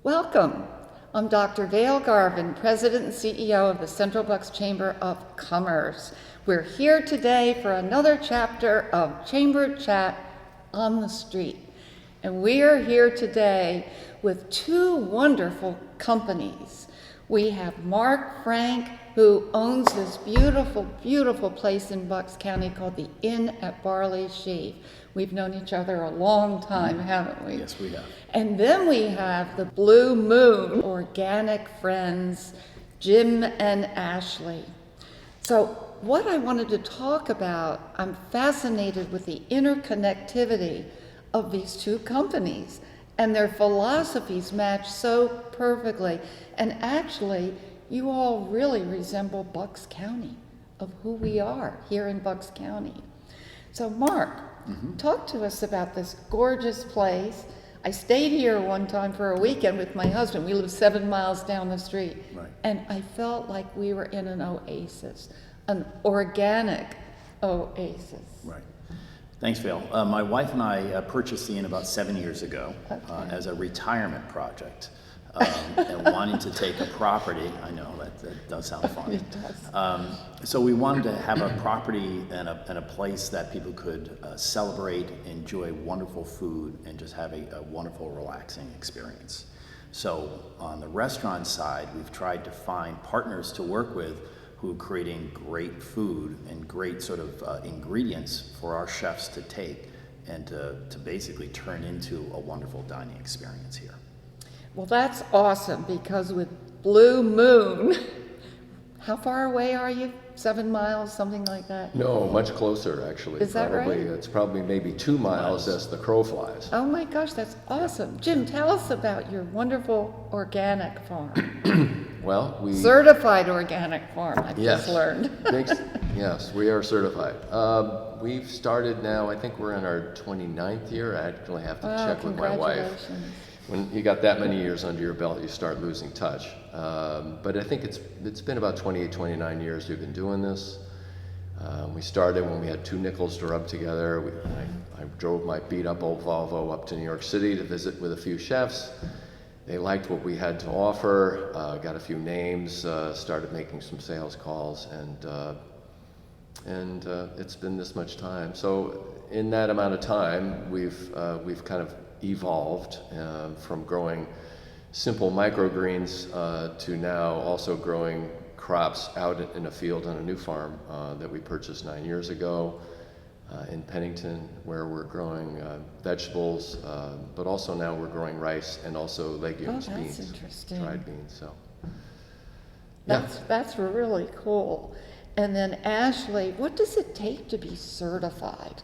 Welcome. I'm Dr. Vail Garvin, President and CEO of the Central Bucks Chamber of Commerce. We're here today for another chapter of Chamber Chat on the Street. And we are here today with two wonderful companies. We have Mark Frank, who owns this beautiful, beautiful place in Bucks County called the Inn at Barley Sheaf. We've known each other a long time, haven't we? Yes, we have. And then we have the Blue Moon organic friends, Jim and Ashley. So what I wanted to talk about, I'm fascinated with the interconnectivity of these two companies, and their philosophies match so perfectly. And actually, you all really resemble Bucks County, of who we are here in Bucks County. So Mark, talk to us about this gorgeous place. I stayed here one time for a weekend with my husband. We live 7 miles down the street. Right. And I felt like we were in an oasis, an organic oasis. Right. Thanks, Vail. My wife and I purchased the inn about 7 years ago as a retirement project. And wanting to take a property, I know that does sound fun. It does. So we wanted to have a property and a place that people could celebrate, enjoy wonderful food, and just have a wonderful, relaxing experience. So on the restaurant side, we've tried to find partners to work with who are creating great food and great sort of ingredients for our chefs to take and to basically turn into a wonderful dining experience here. Well, that's awesome, because with Blue Moon, how far away are you? 7 miles, something like that? No, much closer, actually. Is that right? It's probably maybe 2 miles as the crow flies. Oh my gosh, that's awesome. Jim, tell us about your wonderful organic farm. Well, we... Certified organic farm, I've Yes. just learned. Yes, we are certified. We've started now, I think we're in our 29th year. I actually have to check with my wife. Congratulations. When you got that many years under your belt, you start losing touch. But I think it's been about 28, 29 years we've been doing this. We started when we had 2 nickels to rub together. I drove my beat up old Volvo up to New York City to visit with a few chefs. They liked what we had to offer, got a few names, started making some sales calls, and it's been this much time. So in that amount of time, we've kind of evolved from growing simple microgreens to now also growing crops out in a field on a new farm that we purchased 9 years ago in Pennington, where we're growing vegetables, but also now we're growing rice and also legumes, that's beans, interesting. dried beans. So That's really cool. And then Ashley, what does it take to be certified?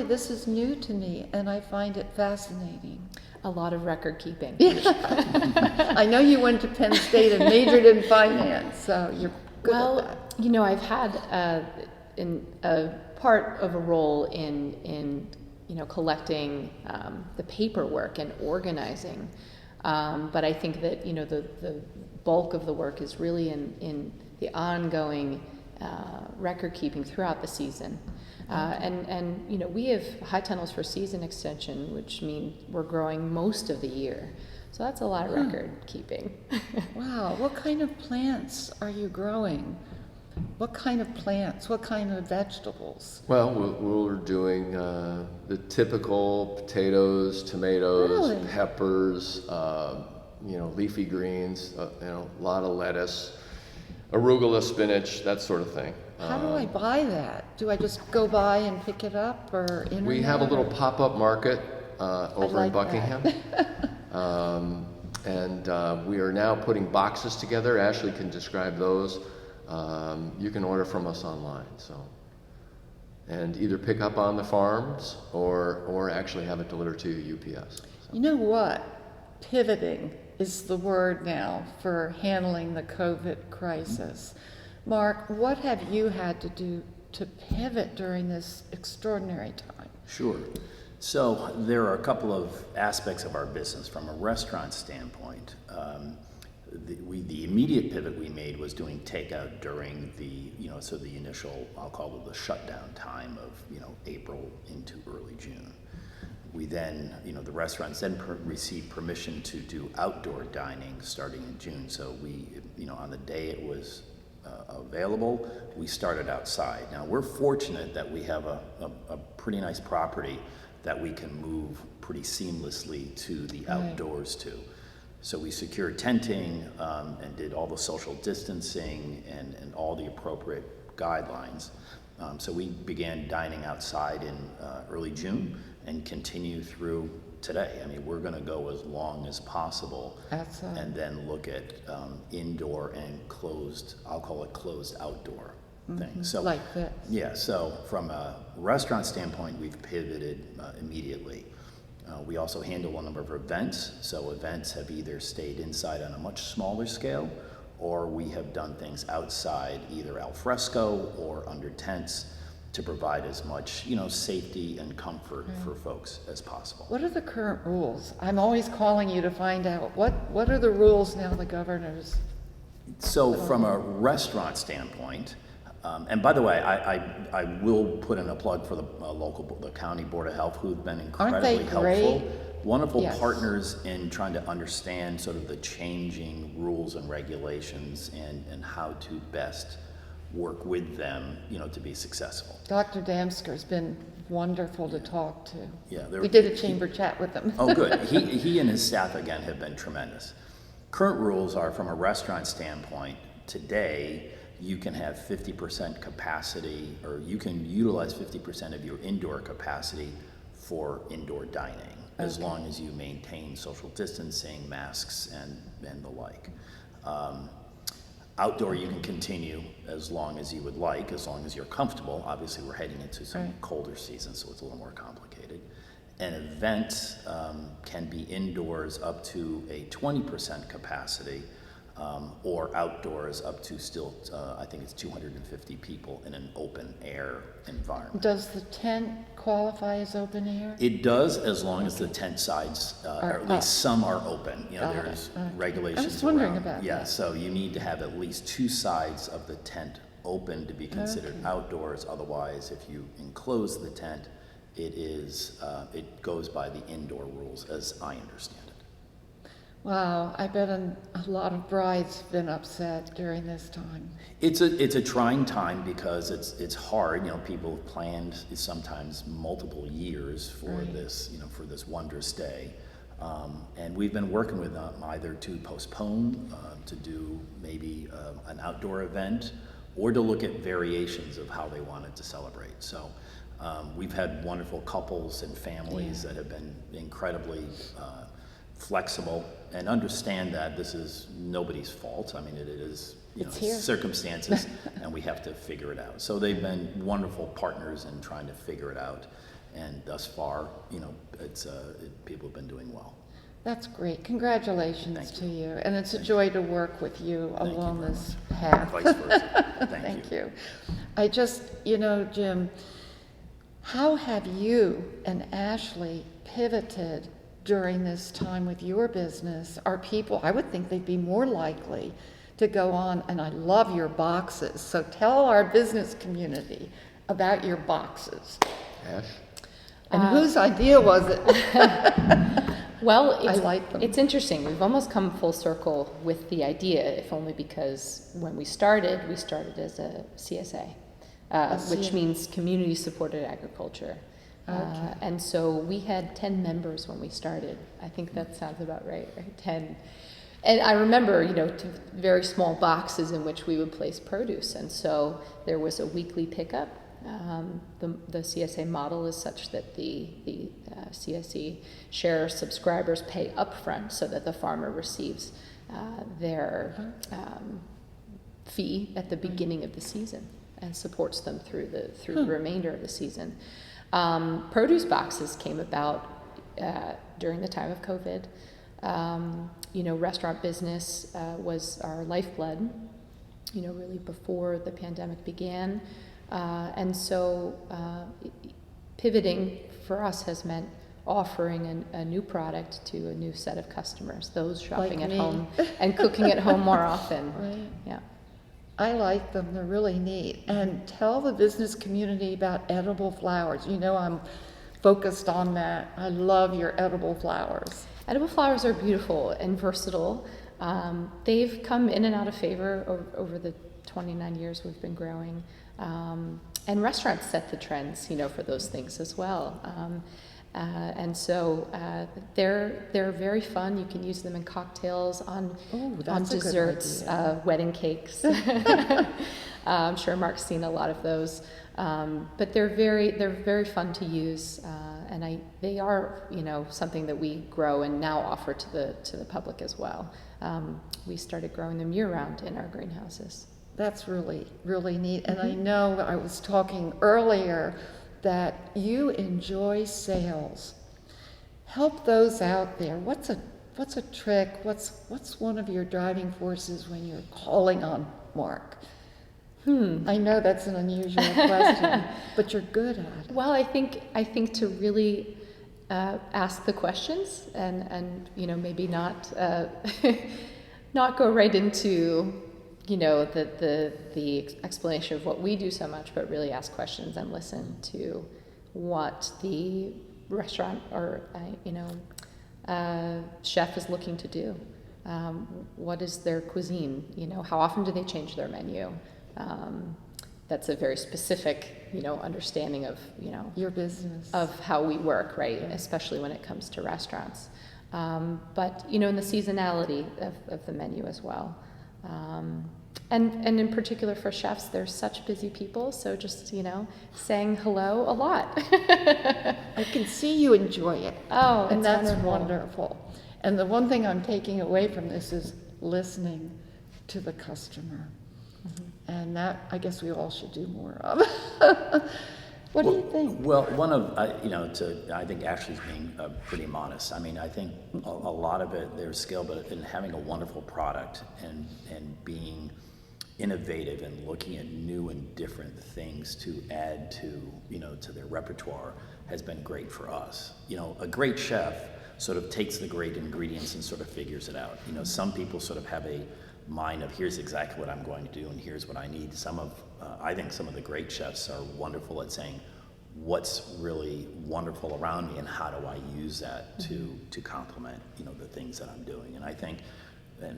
This is new to me, and I find it fascinating. A lot of record keeping. I know you went to Penn State and majored in finance, so you're good at that. You know, I've had a part of a role in collecting the paperwork and organizing, but I think that the bulk of the work is really in the ongoing record keeping throughout the season. And we have high tunnels for season extension, which means we're growing most of the year. So that's a lot of record keeping. Wow, what kind of plants are you growing? What kind of plants? What kind of vegetables? well, we're doing the typical potatoes, tomatoes, Really? peppers, leafy greens, a lot of lettuce, arugula, spinach, that sort of thing. How do I buy that? Do I just go by and pick it up, or internet? We have a little or- pop-up market over like in Buckingham. And we are now putting boxes together. Ashley can describe those. You can order from us online, and either pick up on the farms or actually have it delivered to you UPS. So. You know what? Pivoting is the word now for handling the COVID crisis. Mark, what have you had to do to pivot during this extraordinary time? Sure. So there are a couple of aspects of our business from a restaurant standpoint. The immediate pivot we made was doing takeout during the initial, I'll call it the shutdown time of April into early June. We then, the restaurants then received permission to do outdoor dining starting in June. So we, on the day it was available, we started outside. Now we're fortunate that we have a pretty nice property that we can move pretty seamlessly to the outdoors to. So we secured tenting and did all the social distancing and all the appropriate guidelines. So we began dining outside in early June and continue through today. I mean, we're going to go as long as possible Outside. and then look at indoor and closed, I'll call it closed outdoor thing. So Like this. yeah, so from a restaurant standpoint, we've pivoted immediately. We also handle a number of events. So events have either stayed inside on a much smaller scale, or we have done things outside, either al fresco or under tents, to provide as much, safety and comfort for folks as possible. What are the current rules? I'm always calling you to find out what are the rules now the governor's. So from a restaurant standpoint, and by the way, I will put in a plug for the county board of health, who've been incredibly helpful. great? Wonderful Yes. partners in trying to understand sort of the changing rules and regulations and how to best work with them, to be successful. Dr. Damsker's been wonderful to talk to. Yeah, We did a chamber chat with him. Oh, good. He and his staff, again, have been tremendous. Current rules are, from a restaurant standpoint, today, you can have 50% capacity, or you can utilize 50% of your indoor capacity for indoor dining, as long as you maintain social distancing, masks, and the like. Outdoor, you can continue as long as you would like, as long as you're comfortable. Obviously, we're heading into some colder season, so it's a little more complicated. An event can be indoors up to a 20% capacity, or outdoors up to still, I think it's 250 people in an open air environment. Does the tent qualify as open air? It does, as long as the tent sides, or at least some are open. Got it. There's Okay. regulations I was wondering around. about Yeah, that. so you need to have at least two sides of the tent open to be considered outdoors. Otherwise, if you enclose the tent, it goes by the indoor rules, as I understand it. Wow, I bet a lot of brides have been upset during this time. It's a trying time because it's hard. People have planned sometimes multiple years for this, for this wondrous day, and we've been working with them either to postpone, to do maybe an outdoor event, or to look at variations of how they wanted to celebrate. So we've had wonderful couples and families that have been incredibly flexible and understand that this is nobody's fault. I mean, it is It's here. circumstances, and we have to figure it out. So they've been wonderful partners in trying to figure it out, and thus far, people have been doing well. That's great. Congratulations Thank to you. And it's a joy to work with you Thank you along very this much. path. Vice versa. Thank you. I just, Jim, how have you and Ashley pivoted during this time with your business? Are people, I would think they'd be more likely to go on, and I love your boxes. So tell our business community about your boxes. Ash? And whose idea was it? Well, I like them. it's interesting. We've almost come full circle with the idea, if only because when we started as a CSA, which means Community Supported Agriculture. And so we had 10 members when we started. I think that sounds about right? 10. And I remember, very small boxes in which we would place produce. And so there was a weekly pickup. The CSA model is such that the CSE share subscribers pay upfront so that the farmer receives their fee at the beginning of the season and supports them through the remainder of the season. Produce boxes came about during the time of COVID. Restaurant business was our lifeblood, really before the pandemic began. And so pivoting for us has meant offering a new product to a new set of customers, those shopping Like at me. home and cooking at home more often. Right. Yeah. I like them. They're really neat. And tell the business community about edible flowers. I'm focused on that. I love your edible flowers. Edible flowers are beautiful and versatile. They've come in and out of favor over the 29 years we've been growing. And restaurants set the trends, for those things as well. And so they're very fun. You can use them in cocktails, on desserts, wedding cakes. I'm sure Mark's seen a lot of those. But they're very fun to use, and they are something that we grow and now offer to the public as well. We started growing them year round in our greenhouses. That's really, really neat. And I know I was talking earlier that you enjoy sales. Help those out there. What's a trick? What's one of your driving forces when you're calling on Mark? I know that's an unusual question, but you're good at it. Well, I think to really ask the questions and maybe not not go right into the explanation of what we do so much, but really ask questions and listen to what the restaurant or chef is looking to do. What is their cuisine? How often do they change their menu? That's a very specific, understanding of, Your business. of how we work, right? Yeah. Especially when it comes to restaurants. But, in the seasonality of the menu as well. And in particular for chefs, they're such busy people. So just, saying hello a lot. I can see you enjoy it. Oh, and it's that's wonderful. wonderful. And the one thing I'm taking away from this is listening to the customer. And that, I guess we all should do more of. What do you think? Well, one of, I think Ashley's being pretty modest. I mean, I think a lot of it, there's skill, but in having a wonderful product and being innovative and looking at new and different things to add to their repertoire has been great for us. A great chef sort of takes the great ingredients and sort of figures it out. Some people sort of have a mind of here's exactly what I'm going to do and here's what I need. I think some of the great chefs are wonderful at saying what's really wonderful around me and how do I use that to complement the things that I'm doing. And I think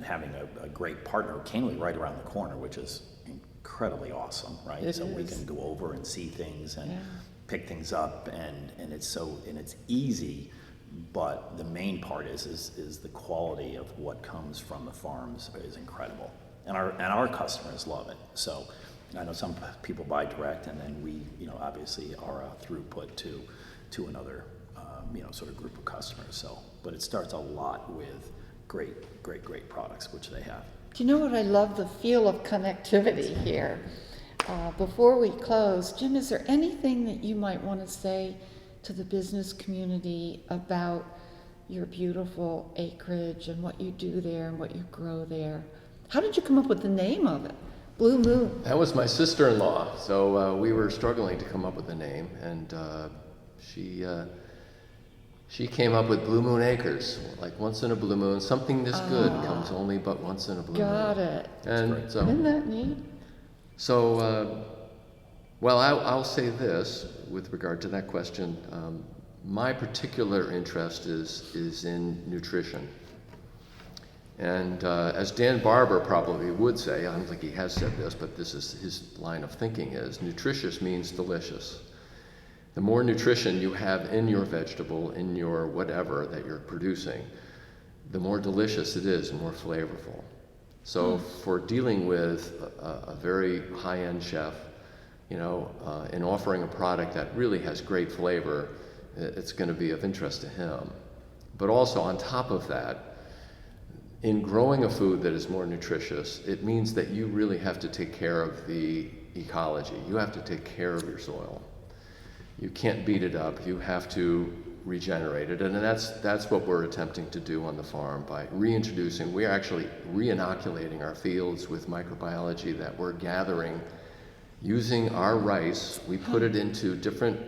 having a great partner came right around the corner, which is incredibly awesome, right? We can go over and see things and pick things up, and it's easy. But the main part is the quality of what comes from the farms is incredible, and our customers love it. So I know some people buy direct, and then we obviously are a throughput to another sort of group of customers. So, but it starts a lot with great products, which they have. Do you know what I love? The feel of connectivity here. Before we close, Jim, is there anything that you might want to say to the business community about your beautiful acreage and what you do there and what you grow there? How did you come up with the name of it? Blue Moon. That was my sister-in-law, so we were struggling to come up with a name, and she came up with Blue Moon Acres. Like once in a blue moon, something this good comes only but once in a blue moon. Got it. And so, isn't that neat? So, well, I'll say this with regard to that question. My particular interest is in nutrition. And as Dan Barber probably would say, I don't think he has said this, but this is his line of thinking is, nutritious means delicious. The more nutrition you have in your vegetable, in your whatever that you're producing, the more delicious it is and more flavorful. So for dealing with a very high-end chef, in offering a product that really has great flavor, it's going to be of interest to him. But also on top of that, in growing a food that is more nutritious, it means that you really have to take care of the ecology. You have to take care of your soil. You can't beat it up. You have to regenerate it. And that's what we're attempting to do on the farm by reintroducing. We're actually re-inoculating our fields with microbiology that we're gathering using our rice. We put it into different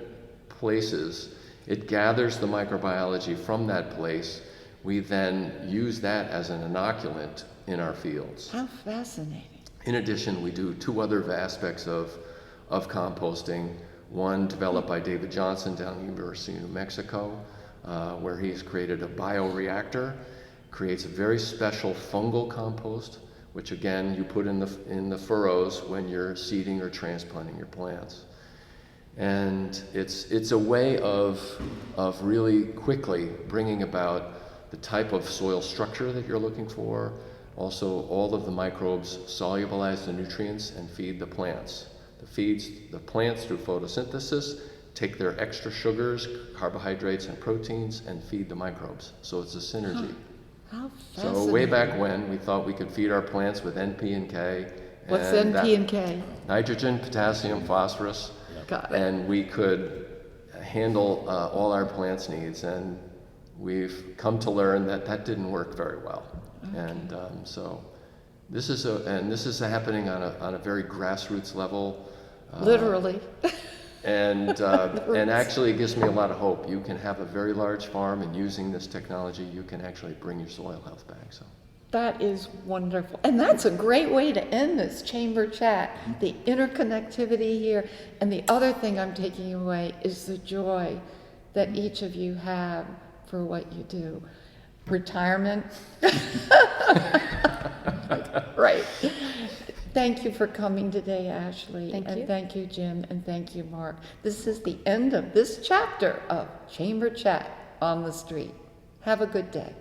places. It gathers the microbiology from that place. We then use that as an inoculant in our fields. How fascinating. In addition, we do two other aspects of composting. one developed by David Johnson down at the University of New Mexico, where he's created a bioreactor, creates a very special fungal compost, which again you put in the furrows when you're seeding or transplanting your plants. And it's a way of really quickly bringing about the type of soil structure that you're looking for. Also, all of the microbes solubilize the nutrients and feed the plants. It feeds the plants through photosynthesis, take their extra sugars, carbohydrates, and proteins, and feed the microbes. So it's a synergy. How fascinating. So way back when, we thought we could feed our plants with NP and K. What's and NP and K? Nitrogen, potassium, phosphorus. Got it. And we could handle all our plants' needs. And we've come to learn that that didn't work very well. Okay. And so this is happening on a very grassroots level. Literally. And actually it gives me a lot of hope. You can have a very large farm, and using this technology, you can actually bring your soil health back. So That is wonderful. And that's a great way to end this chamber chat. The interconnectivity here. And the other thing I'm taking away is the joy that each of you have for what you do. Retirement. Right. Thank you for coming today, Ashley. Thank you. And thank you, Jim. And thank you, Mark. This is the end of this chapter of Chamber Chat on the Street. Have a good day.